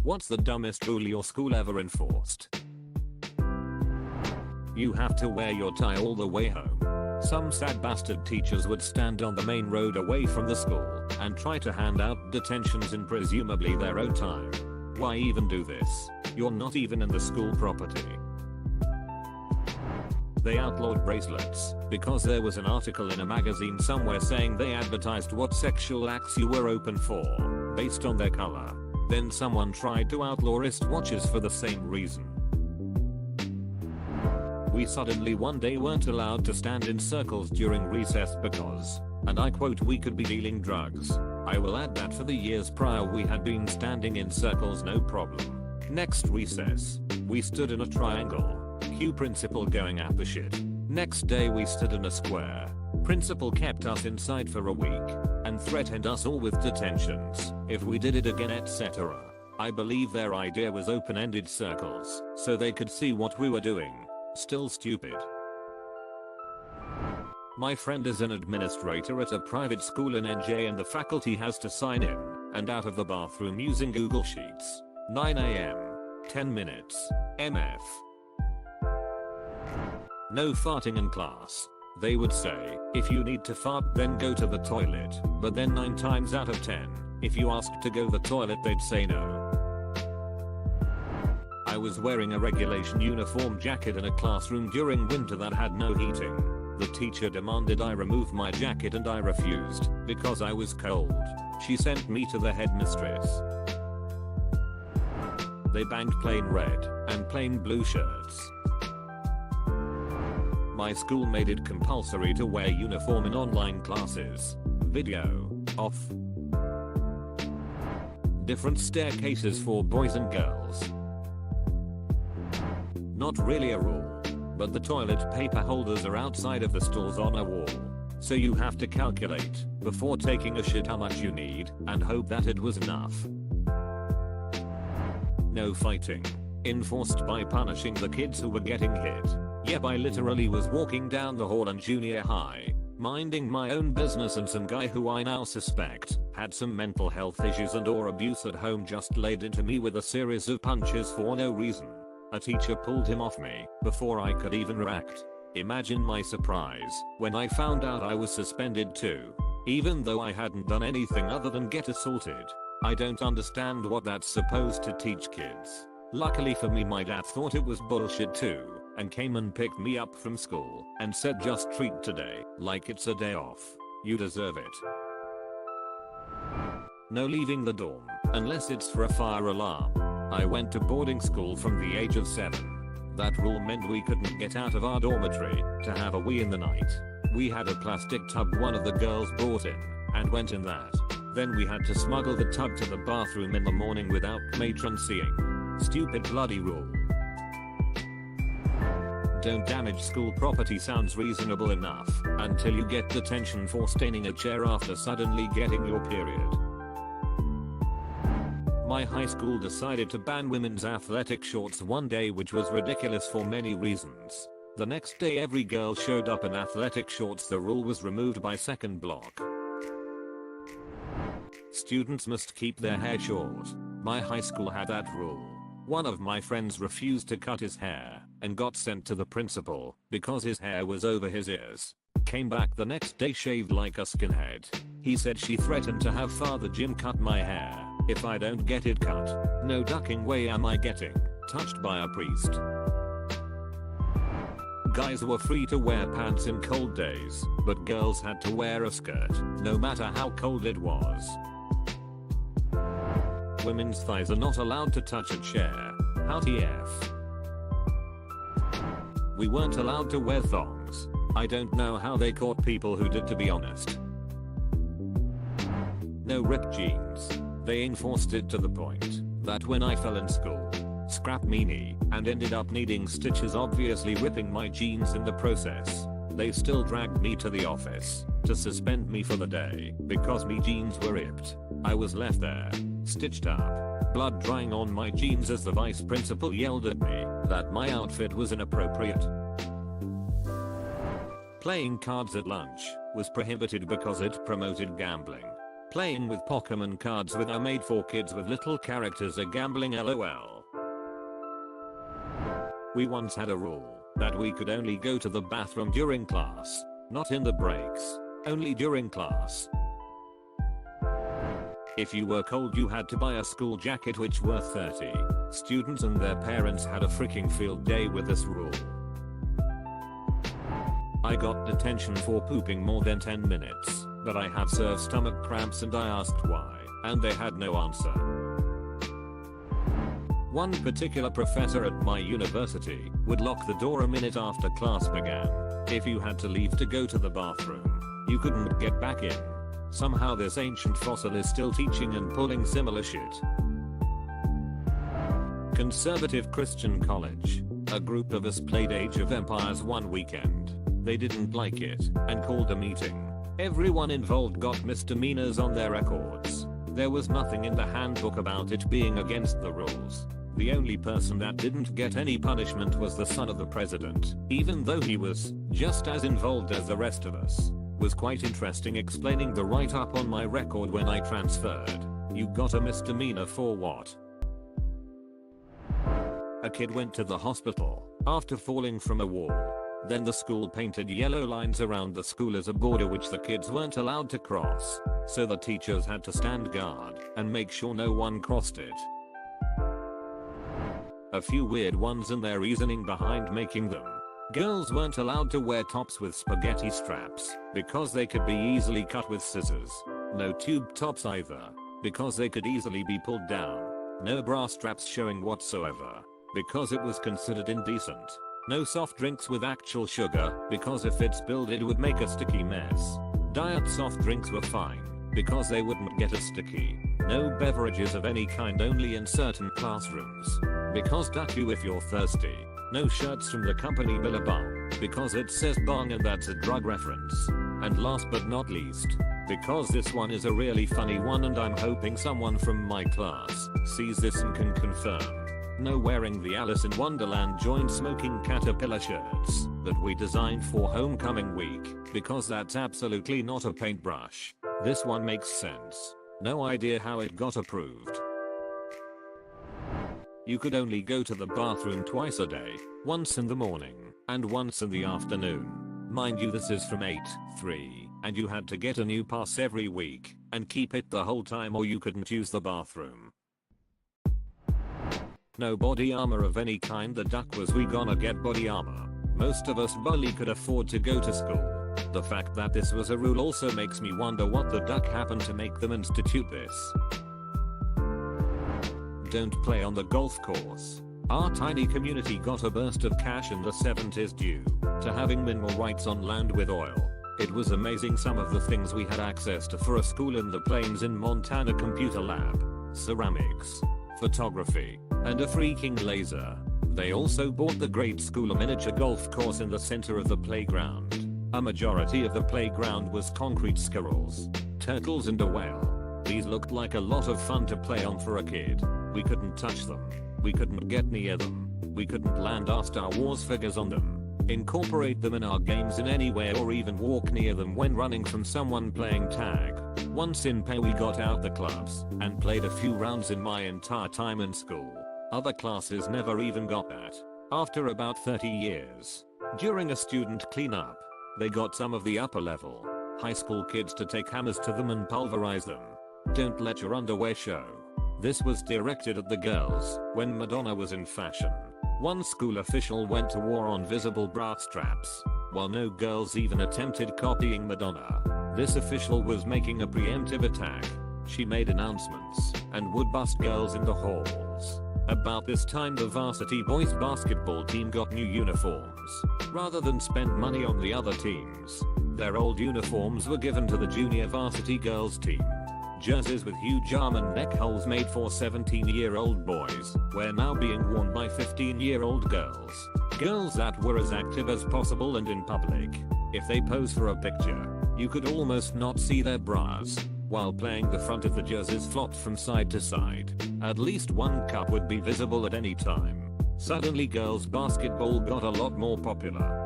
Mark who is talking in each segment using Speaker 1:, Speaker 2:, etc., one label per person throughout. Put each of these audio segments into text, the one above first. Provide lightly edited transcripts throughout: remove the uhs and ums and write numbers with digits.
Speaker 1: What's the dumbest rule your school ever enforced? You have to wear your tie all the way home. Some sad bastard teachers would stand on the main road away from the school and try to hand out detentions in presumably their own time. Why even do this? You're not even in the school property. They outlawed bracelets because there was an article in a magazine somewhere saying they advertised what sexual acts you were open for based on their color. Then someone tried to outlaw wristwatches for the same reason. We suddenly one day weren't allowed to stand in circles during recess because, and I quote, we could be dealing drugs. I will add that for the years prior we had been standing in circles no problem. Next recess, we stood in a triangle. Cue principal going apeshit. Next day we stood in a square. Principal kept us inside for a week and threatened us all with detentions if we did it again, etc. I believe their idea was open-ended circles so they could see what we were doing. Still stupid. My friend is an administrator at a private school in NJ and the faculty has to sign in and out of the bathroom using Google Sheets. 9 AM. 10 minutes. MF. No farting in class. They would say, if you need to fart then go to the toilet, but then 9 times out of 10, if you asked to go to the toilet they'd say no. I was wearing a regulation uniform jacket in a classroom during winter that had no heating. The teacher demanded I remove my jacket and I refused because I was cold. She sent me to the headmistress. They banned plain red and plain blue shirts. My school made it compulsory to wear uniform in online classes. Video off. Different staircases for boys and girls. Not really a rule, but the toilet paper holders are outside of the stalls on a wall. So you have to calculate before taking a shit how much you need and hope that it was enough. No fighting. Enforced by punishing the kids who were getting hit. Yep, I literally was walking down the hall in junior high, minding my own business, and some guy who I now suspect had some mental health issues and or abuse at home just laid into me with a series of punches for no reason. A teacher pulled him off me before I could even react. Imagine my surprise when I found out I was suspended too, even though I hadn't done anything other than get assaulted. I don't understand what that's supposed to teach kids. Luckily for me, my dad thought it was bullshit too and came and picked me up from school and said, just treat today like it's a day off. You deserve it. No leaving the dorm unless it's for a fire alarm. I went to boarding school from the age of 7. That rule meant we couldn't get out of our dormitory to have a wee in the night. We had a plastic tub one of the girls brought in and went in that. Then we had to smuggle the tub to the bathroom in the morning without matron seeing. Stupid bloody rule. Don't damage school property sounds reasonable enough until you get detention for staining a chair after suddenly getting your period. My high school decided to ban women's athletic shorts one day, which was ridiculous for many reasons. The next day every girl showed up in athletic shorts. The rule was removed by second block. Students must keep their hair short. My high school had that rule. One of my friends refused to cut his hair and got sent to the principal because his hair was over his ears. Came back the next day shaved like a skinhead. He said she threatened to have Father Jim cut my hair if I don't get it cut. No ducking way am I getting touched by a priest. Guys were free to wear pants in cold days, but girls had to wear a skirt no matter how cold it was. Women's thighs are not allowed to touch a chair. How TF? We weren't allowed to wear thongs. I don't know how they caught people who did, to be honest. No ripped jeans. They enforced it to the point that when I fell in school, scrapped me knee and ended up needing stitches, obviously ripping my jeans in the process. They still dragged me to the office to suspend me for the day because me jeans were ripped. I was left there, stitched up, blood drying on my jeans as the vice principal yelled at me that my outfit was inappropriate. Playing cards at lunch was prohibited because it promoted gambling. Playing with Pokemon cards with are made for kids with little characters are gambling lol. We once had a rule that we could only go to the bathroom during class, not in the breaks, only during class. If you were cold you had to buy a school jacket which were 30. Students and their parents had a freaking field day with this rule. I got detention for pooping more than 10 minutes, but I had severe stomach cramps and I asked why, and they had no answer. One particular professor at my university would lock the door a minute after class began. If you had to leave to go to the bathroom, you couldn't get back in. Somehow this ancient fossil is still teaching and pulling similar shit. Conservative Christian college. A group of us played Age of Empires one weekend. They didn't like it and called a meeting. Everyone involved got misdemeanors on their records. There was nothing in the handbook about it being against the rules. The only person that didn't get any punishment was the son of the president, even though he was just as involved as the rest of us. Was quite interesting explaining the write-up on my record when I transferred. You got a misdemeanor for what? A kid went to the hospital after falling from a wall. Then the school painted yellow lines around the school as a border which the kids weren't allowed to cross. So the teachers had to stand guard and make sure no one crossed it. A few weird ones and their reasoning behind making them. Girls weren't allowed to wear tops with spaghetti straps because they could be easily cut with scissors. No tube tops either because they could easily be pulled down. No bra straps showing whatsoever because it was considered indecent. No soft drinks with actual sugar because if it spilled it would make a sticky mess. Diet soft drinks were fine because they wouldn't get as sticky. No beverages of any kind only in certain classrooms because duck you if you're thirsty. No shirts from the company Billabong because it says bong and that's a drug reference. And last but not least, because this one is a really funny one and I'm hoping someone from my class sees this and can confirm. No wearing the Alice in Wonderland joint smoking caterpillar shirts that we designed for homecoming week because that's absolutely not a paintbrush. This one makes sense. No idea how it got approved. You could only go to the bathroom twice a day, once in the morning and once in the afternoon. Mind you this is from 8-3 and you had to get a new pass every week and keep it the whole time or you couldn't use the bathroom. No body armor of any kind. The duck was we gonna get body armor. Most of us barely could afford to go to school. The fact that this was a rule also makes me wonder what the duck happened to make them institute this. Don't play on the golf course. Our tiny community got a burst of cash in the 70s due to having minimal rights on land with oil. It was amazing some of the things we had access to for a school in the plains in Montana: computer lab, ceramics, photography, and a freaking laser. They also bought the grade school a miniature golf course in the center of the playground. A majority of the playground was concrete squirrels, turtles and a whale. These looked like a lot of fun to play on for a kid. We couldn't touch them. We couldn't get near them. We couldn't land our Star Wars figures on them, incorporate them in our games in any way or even walk near them when running from someone playing tag. Once in pay we got out the clubs and played a few rounds in my entire time in school. Other classes never even got that. After about 30 years, during a student cleanup, they got some of the upper level high school kids to take hammers to them and pulverize them. Don't let your underwear show. This was directed at the girls when Madonna was in fashion. One school official went to war on visible bra straps, while no girls even attempted copying Madonna. This official was making a preemptive attack. She made announcements and would bust girls in the halls. About this time the varsity boys basketball team got new uniforms. Rather than spend money on the other teams, their old uniforms were given to the junior varsity girls team. Jerseys with huge arm and neck holes made for 17-year-old boys were now being worn by 15-year-old girls. Girls that were as active as possible and in public. If they pose for a picture, you could almost not see their bras. While playing, the front of the jerseys flopped from side to side. At least one cup would be visible at any time. Suddenly girls basketball got a lot more popular.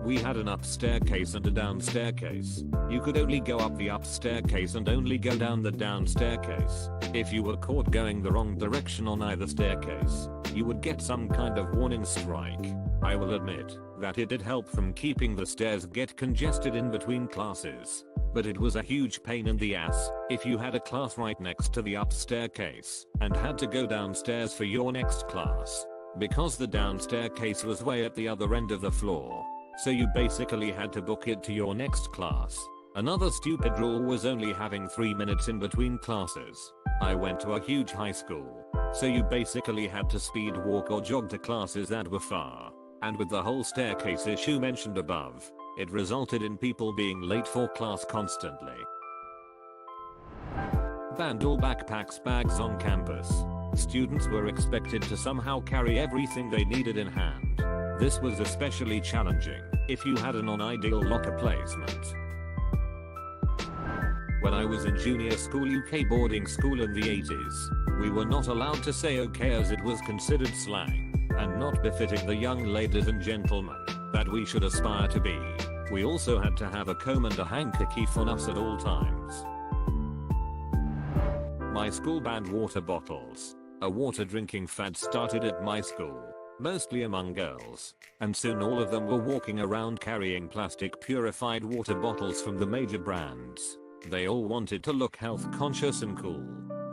Speaker 1: We had an up staircase and a down staircase. You could only go up the up staircase and only go down the down staircase. If you were caught going the wrong direction on either staircase, you would get some kind of warning strike. I will admit that it did help from keeping the stairs get congested in between classes. But it was a huge pain in the ass if you had a class right next to the up staircase and had to go downstairs for your next class. Because the down staircase was way at the other end of the floor. So you basically had to book it to your next class. Another stupid rule was only having 3 minutes in between classes. I went to a huge high school. So you basically had to speed walk or jog to classes that were far. And with the whole staircase issue mentioned above, it resulted in people being late for class constantly. Banned all backpacks bags on campus. Students were expected to somehow carry everything they needed in hand. This was especially challenging if you had an unideal locker placement. When I was in junior school UK boarding school in the 80s, we were not allowed to say okay as it was considered slang and not befitting the young ladies and gentlemen that we should aspire to be. We also had to have a comb and a handkerchief on us at all times. My school banned water bottles. A water drinking fad started at my school, mostly among girls, and soon all of them were walking around carrying plastic purified water bottles from the major brands. They all wanted to look health conscious and cool,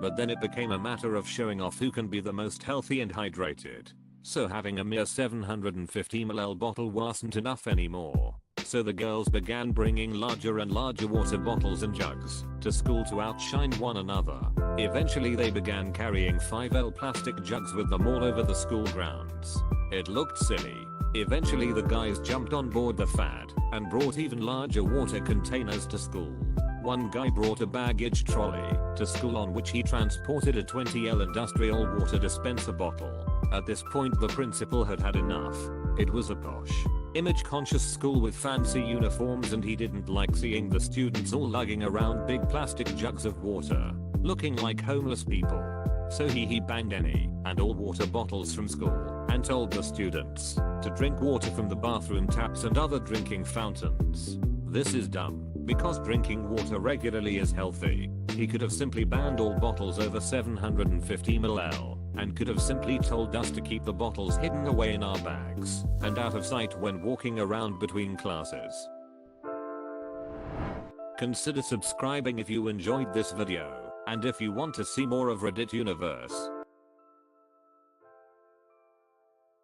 Speaker 1: but then it became a matter of showing off who can be the most healthy and hydrated. So having a mere 750ml bottle wasn't enough anymore. So the girls began bringing larger and larger water bottles and jugs to school to outshine one another. Eventually they began carrying 5L plastic jugs with them all over the school grounds. It looked silly. Eventually the guys jumped on board the fad and brought even larger water containers to school. One guy brought a baggage trolley to school on which he transported a 20L industrial water dispenser bottle. At this point the principal had had enough. It was a posh, image-conscious school with fancy uniforms and he didn't like seeing the students all lugging around big plastic jugs of water, looking like homeless people. So he banned any and all water bottles from school and told the students to drink water from the bathroom taps and other drinking fountains. This is dumb, because drinking water regularly is healthy. He could have simply banned all bottles over 750ml. And could have simply told us to keep the bottles hidden away in our bags and out of sight when walking around between classes. Consider subscribing if you enjoyed this video, and if you want to see more of Reddit Universe.